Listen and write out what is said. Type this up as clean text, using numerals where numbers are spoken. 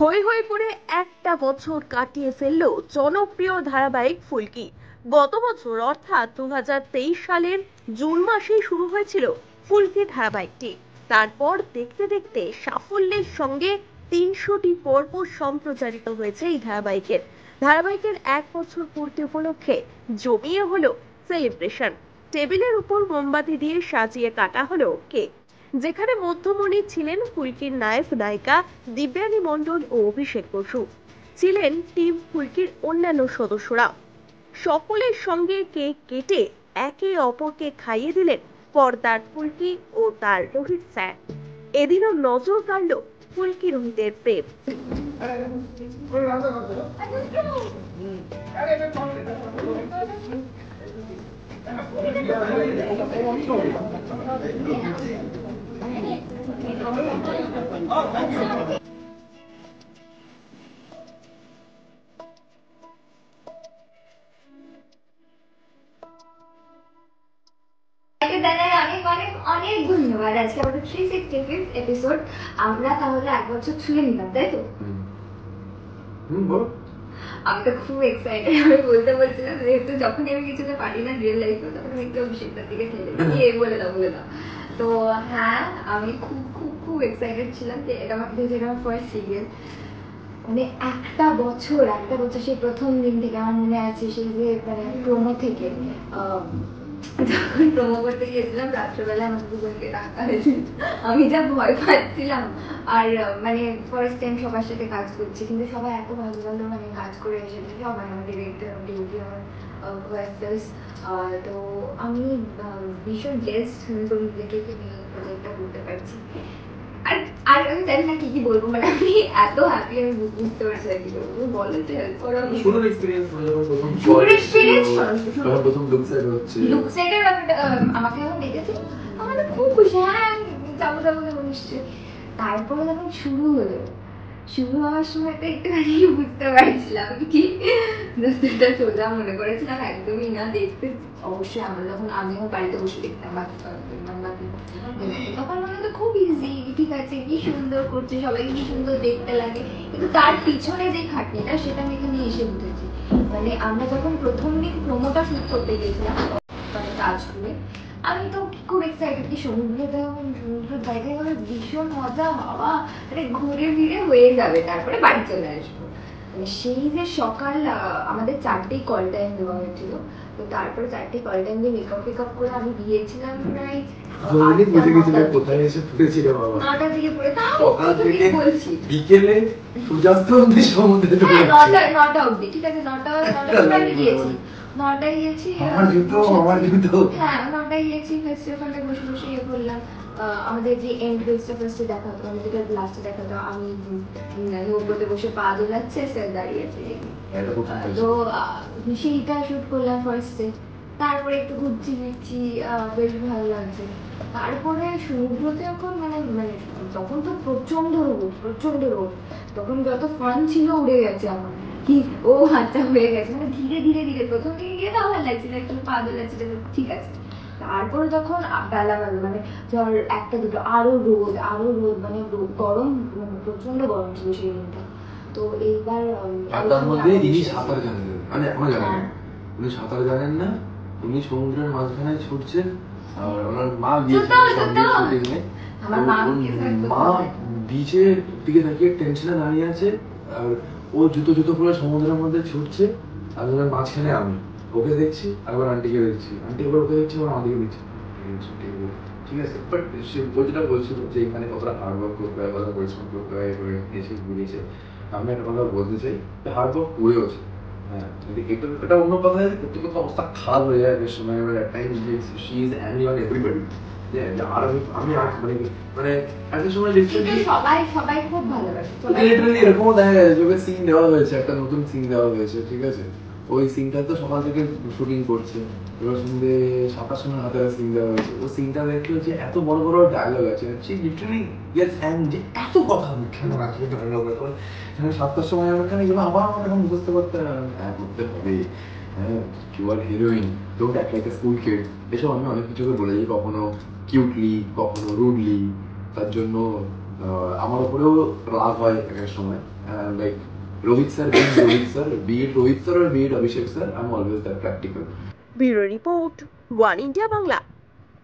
হই হই করে একটা বছর কাটিয়ে ফেলল জনপ্রিয় ধারাবাহিক ফুলকি। গত বছর অর্থাৎ 2023 সালের জুন মাসেই শুরু হয়েছিল ফুলকি ধারাবাহিকটি। তারপর দেখতে দেখতে সাফল্যের সঙ্গে 300টি পর্ব সম্প্রচারিত হয়েছে এই ধারাবাহিকের 1 বছর পূর্তি উপলক্ষে জমিয়ে হলো সেলিব্রেশন। টেবিলের উপর মোমবাতি দিয়ে সাজিয়ে কাটা হলো কেক, যেখানে মধ্যমণি ছিলেন ফুলকির নায়ক নায়িকা দিব্যানী মণ্ডল ও অভিষেক বসু। ছিলেন টিম ফুলকির অন্যান্য সদস্যরা। সকলের সঙ্গে কেক কেটে একে অপরকে খাইয়ে দিলেন পর্দার ফুলকি ও তার রোহিত স্যার। এদিনও নজর কাড়ল ফুলকি রোহিতের প্রেম। জানাই অনেক অনেক অনেক ধন্যবাদ। আজকে আমাদের 365th এপিসোড। আমরা তাহলে 1 বছর ছুঁয়ে নিলাম, তাই তো? আমি তো খুব এক্সাইটেড। আমি বলতে বলছিলাম যেহেতু যখনই আমি কিছুতে পারি না রিয়েল লাইফে, তখন আমি একটু অভিষেকটার দিকে ঠেলে দিই, বলে দাও বলে দাও। তো হ্যাঁ, আমি খুব খুব খুব এক্সাইটেড ছিলাম যে এটা আমার ফার্স্ট সিরিয়াল। মানে একটা বছর সেই প্রথম দিন থেকে আমার মনে আছে, সেই যে মানে প্রোমো থেকে যখন প্রোমো করতে গিয়েছিলাম রাত্রেবেলা, আমাকে দুজনকে ডাকা হয়েছিল। আমি যা ভয় পাচ্ছিলাম। আর মানে ফার্স্ট টাইম সবার সাথে কাজ করছি, কিন্তু সবাই এত ভালো ভালো মানে কাজ করে এসেছে, সবাই আমার ডিরেক্টর, আমার ডিউটি, আমার কোয়ার্টার্স। তো আমি ভীষণ ব্লেসড নিজেকে প্রজেক্টটা করতে পারছি। আর আর আমি জানি না কি কি বলবো, মানে আমি এত হ্যাপি, আমি বুঝতে পারছি না কি বলবো। বলো তো হেল্প করো। শুরুর এক্সপেরিয়েন্স প্রথম লুক সাইড হচ্ছে, লুক সাইডের ব্যাপারটা আমাকে যখন দেখেছি আমার না খুব খুশি। হ্যাঁ, যাবো যাবো যাবো নিশ্চয়ই। তারপরে যখন শুরু হওয়ার সময় তো একটুখানি বুঝতে পারছিলাম কি দোস্তটা সোজা মনে করেছিলাম একদমই না দেখতে। অবশ্যই আমরা যখন আমিও বাড়িতে বসে দেখতাম তখন মনে হতো খুব ইজি, ঠিক আছে, কি সুন্দর করছে, সবাইকে কি সুন্দর দেখতে লাগে, কিন্তু তার পিছনে যে খাটনিটা সেটা আমি এখানে এসে বুঝেছি। মানে আমরা যখন প্রথম দিন প্রোমোটা শুট করতে গেছিলাম মানে তাজপুরে, আমি তো খুব এক্সাইটেড কি সমুদ্রের জায়গায় হলে ভীষণ মজা, হাওয়া, মানে ঘুরে ফিরে হয়ে যাবে, তারপরে বাড়ি চলে আসবো। মানে সেই যে সকাল আমাদের 4টেই কল টাইম দেওয়া হয়েছিল। তো তারপরে 4টে কল টাইম দিয়ে মেকআপ করে আমি গিয়েছিলাম প্রায় 9টা থেকে পড়ে, বলছি বিকেলে সূর্যাস্ত অব্দি সমুদ্রে 9টা অব্দি, ঠিক আছে, 9টা গিয়েছি। 9টায় গিয়েছি, হ্যাঁ 9টায় গিয়েছি। ফার্স্টে ওখানে বসে বসে ইয়ে করলাম। আমাদের যে এন্ড বেসটা ফার্স্টে দেখা হতো, আমাদের লাস্টে দেখা হতো আমি নৌকোতে বসে পা দোলাচ্ছে, স্যার দাঁড়িয়ে আছে। তো সেইটা শুট করলাম ফার্স্টে। তারপরে একটু ঘুরছি ফিরছি, বেশ ভালো লাগছে। তারপরে সমুদ্রতে এখন মানে মানে তখন তো প্রচন্ড রোদ, তখন যত ফান ছিল উড়ে গেছে আমার। কি ও আচ্ছা হয়ে গেছে, মানে ধীরে ধীরে ধীরে প্রথম দিকে গিয়ে তাও ভালো লাগছিল, একটু পা দোলাচ্ছিল, ঠিক আছে। তারপরে যখন বেলা মানে ধর 1টা 2টো, আরো রোদ, মানে গরম, মানে প্রচন্ড গরম ছিল সেই দিনটা। তো এইবার তার মধ্যে ইনি সাঁতার জানেন, মানে আমরা জানেন না, উনি সাঁতার জানেন না, উনি সমুদ্রের মাঝখানে ছুটছেন, আর ওনার মা মা বিচের দিকে তাকিয়ে টেনশনে দাঁড়িয়ে আছে, আর ও জুতো পরে সমুদ্রের মধ্যে ছুটছে, আর ওনার মাঝখানে আমি ওকে দেখছি, আবার আন্টিকে দেখছি, আন্টি আবার ওকে দেখছি, আবার আমাদেরকে দেখছি, ঠিক আছে। বাট সে ও যেটা বলছিল যে এখানে কতটা হার্ডওয়ার্ক করতে হয়, কতটা পরিশ্রম করতে হয়, বুঝিয়েছে। আমি একটা কথা বলতে চাই, হার্ডওয়ার্ক করেওছে, হ্যাঁ, এটা অন্য কথা, কিন্তু কোথাও অবস্থা খারাপ হয়ে যায় বেশ সময়, time she is angry on everybody. আর আমি মানে একটা সময় সবাই খুব ভালোবাসে। লিটারালি এরকমও দেখা গেছে, ওকে সিন দেওয়া হয়েছে, একটা নতুন সিন দেওয়া হয়েছে, ঠিক আছে, ওই সিনটা তো সকাল থেকে শুটিং করছে, এবার সন্ধ্যে 7টার সময় হাতে সিন দেওয়া হয়েছে। ও সিনটা দেখলো যে এত বড় বড় ডায়লগ আছে, সে লিটারালি গেটস অ্যাংরি যে এত কথা কেন আছে ডায়লগ। 7টার সময় আমার এখানে গেলো, আবার আমাকে এখন বুঝতে করতে হবে, হ্যাঁ, you are heroine, don't act like a school kid. এসব আমি অনেক কিছুকে বলেছি, কখনো কিউটলি, কখনো রুডলি। তার জন্য আমার উপরেও রাগ হয় এক এক সময়, like Rohit sir being Rohit sir, be it Rohit sir or be it Abhishek sir, I'm always that practical. Bureau report, one India Bangla.